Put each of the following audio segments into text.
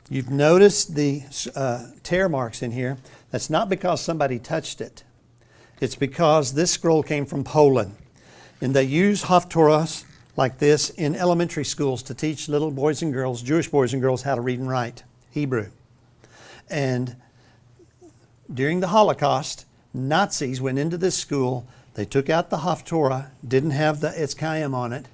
You've noticed the tear marks in here. That's not because somebody touched it. It's because this scroll came from Poland. And they use Haftorahs like this in elementary schools to teach little boys and girls, Jewish boys and girls, how to read and write Hebrew. And during the Holocaust, Nazis went into this school. They took out the Haftorah, didn't have the Etzchaim on it.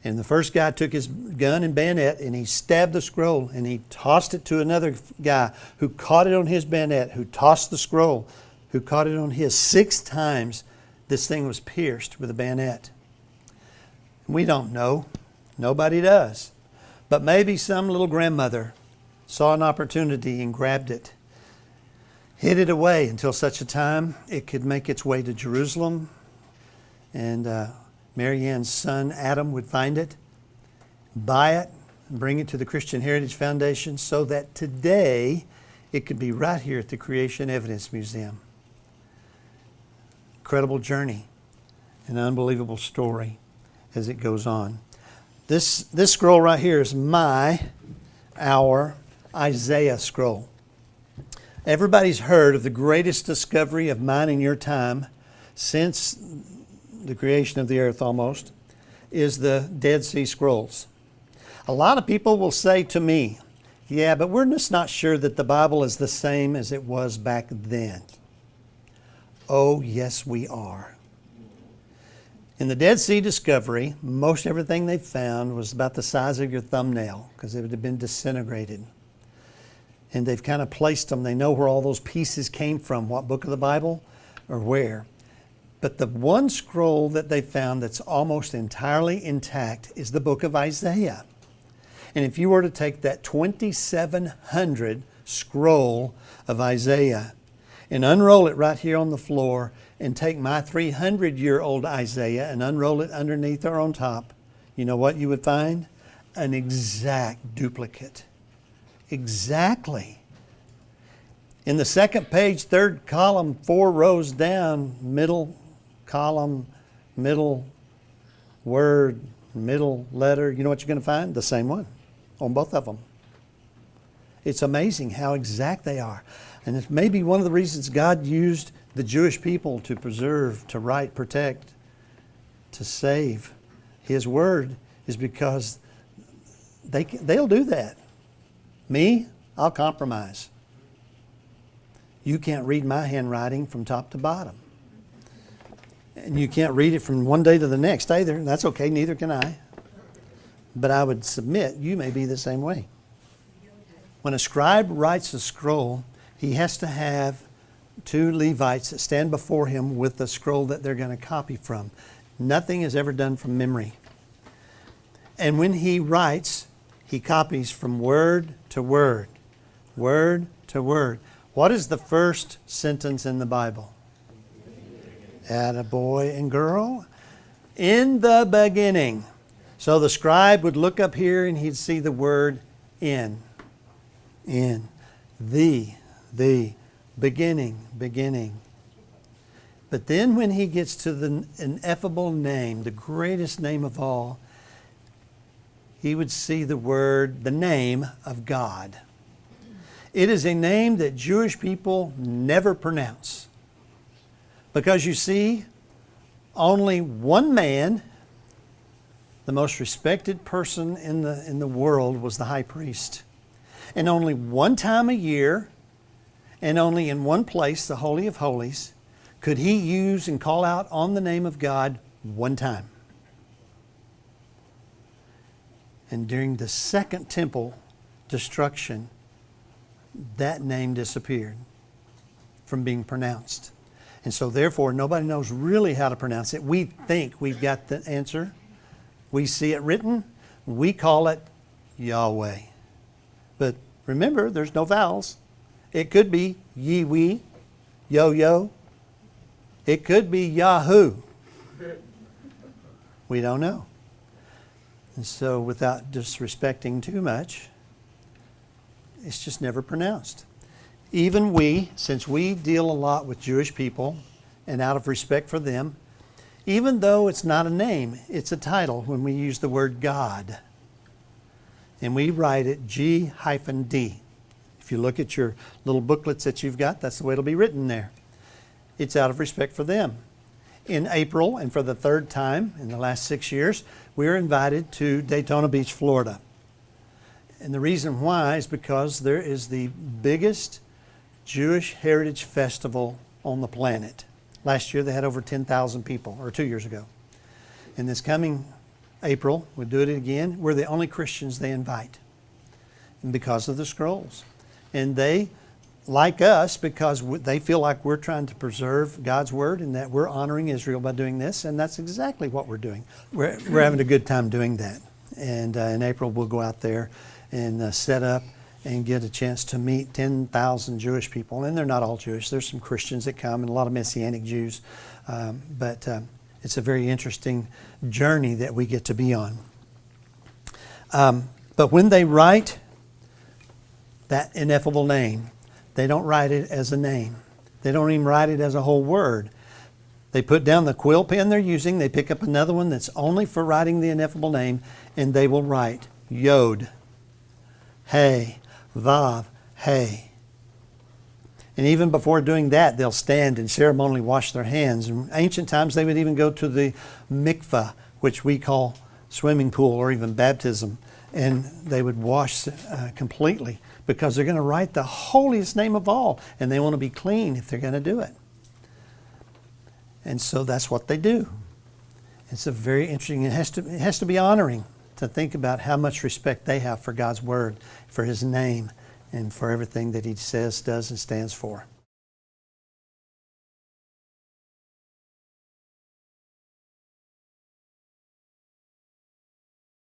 And the first guy took his gun and bayonet and he stabbed the scroll and he tossed it to another guy who caught it on his bayonet, who tossed the scroll, who caught it on his. 6 times this thing was pierced with a bayonet. We don't know. Nobody does. But maybe some little grandmother saw an opportunity and grabbed it, hid it away until such a time it could make its way to Jerusalem, and Mary Ann's son Adam would find it, buy it, and bring it to the Christian Heritage Foundation so that today it could be right here at the Creation Evidence Museum. Incredible journey, an unbelievable story as it goes on. This scroll right here is our Isaiah scroll. Everybody's heard of the greatest discovery of mine in your time since the creation of the earth almost, is the Dead Sea Scrolls. A lot of people will say to me, yeah, but we're just not sure that the Bible is the same as it was back then. Oh, yes, we are. In the Dead Sea discovery, most everything they found was about the size of your thumbnail because it had been disintegrated. And they've kind of placed them. They know where all those pieces came from, what book of the Bible or where. But the one scroll that they found that's almost entirely intact is the book of Isaiah. And if you were to take that 2,700 scroll of Isaiah and unroll it right here on the floor and take my 300-year-old Isaiah and unroll it underneath or on top, you know what you would find? An exact duplicate. Exactly. In the second page, third column, 4 rows down, middle column, middle word, middle letter, you know what you're going to find? The same one on both of them. It's amazing how exact they are. And it's maybe one of the reasons God used the Jewish people to preserve, to write, protect, to save His Word is because they'll do that. Me, I'll compromise. You can't read my handwriting from top to bottom. And you can't read it from one day to the next either. That's okay, neither can I. But I would submit you may be the same way. When a scribe writes a scroll, he has to have 2 Levites that stand before him with the scroll that they're going to copy from. Nothing is ever done from memory. And when he writes, he copies from word to word, word to word. What is the first sentence in the Bible? Attaboy and girl. In the beginning. So the scribe would look up here and he'd see the word in. In. The. Beginning. But then when he gets to the ineffable name, the greatest name of all, he would see the word, the name of God. It is a name that Jewish people never pronounce. Because you see, only one man, the most respected person in the world, was the high priest. And only one time a year, and only in one place, the Holy of Holies, could he use and call out on the name of God one time. And during the second temple destruction, that name disappeared from being pronounced. And so therefore, nobody knows really how to pronounce it. We think we've got the answer. We see it written. We call it Yahweh. But remember, there's no vowels. It could be Yee-wee, Yo-yo. It could be Yahoo. We don't know. And so without disrespecting too much, it's just never pronounced. Even we, since we deal a lot with Jewish people, and out of respect for them, even though it's not a name, it's a title when we use the word God. and we write it G-D. If you look at your little booklets that you've got, that's the way it'll be written there. It's out of respect for them. In April, and for the third time in the last 6 years, we are invited to Daytona Beach, Florida. And the reason why is because there is the biggest Jewish Heritage Festival on the planet. Last year they had over 10,000 people, or 2 years ago. And this coming April, we'll do it again. We're the only Christians they invite, and because of the scrolls. And they like us because they feel like we're trying to preserve God's Word and that we're honoring Israel by doing this, and that's exactly what we're doing. We're having a good time doing that. And in April we'll go out there and set up and get a chance to meet 10,000 Jewish people. And they're not all Jewish. There's some Christians that come and a lot of Messianic Jews. But it's a very interesting journey that we get to be on. But when they write that ineffable name, they don't write it as a name. They don't even write it as a whole word. They put down the quill pen they're using. They pick up another one that's only for writing the ineffable name, and they will write Yod, Hey, Vav, Hey. And even before doing that, they'll stand and ceremonially wash their hands. In ancient times, they would even go to the mikveh, which we call swimming pool or even baptism, and they would wash completely because they're going to write the holiest name of all, and they want to be clean if they're going to do it. And so that's what they do. It's a very interesting, it has to be honoring to think about how much respect they have for God's Word, for His name, and for everything that He says, does, and stands for.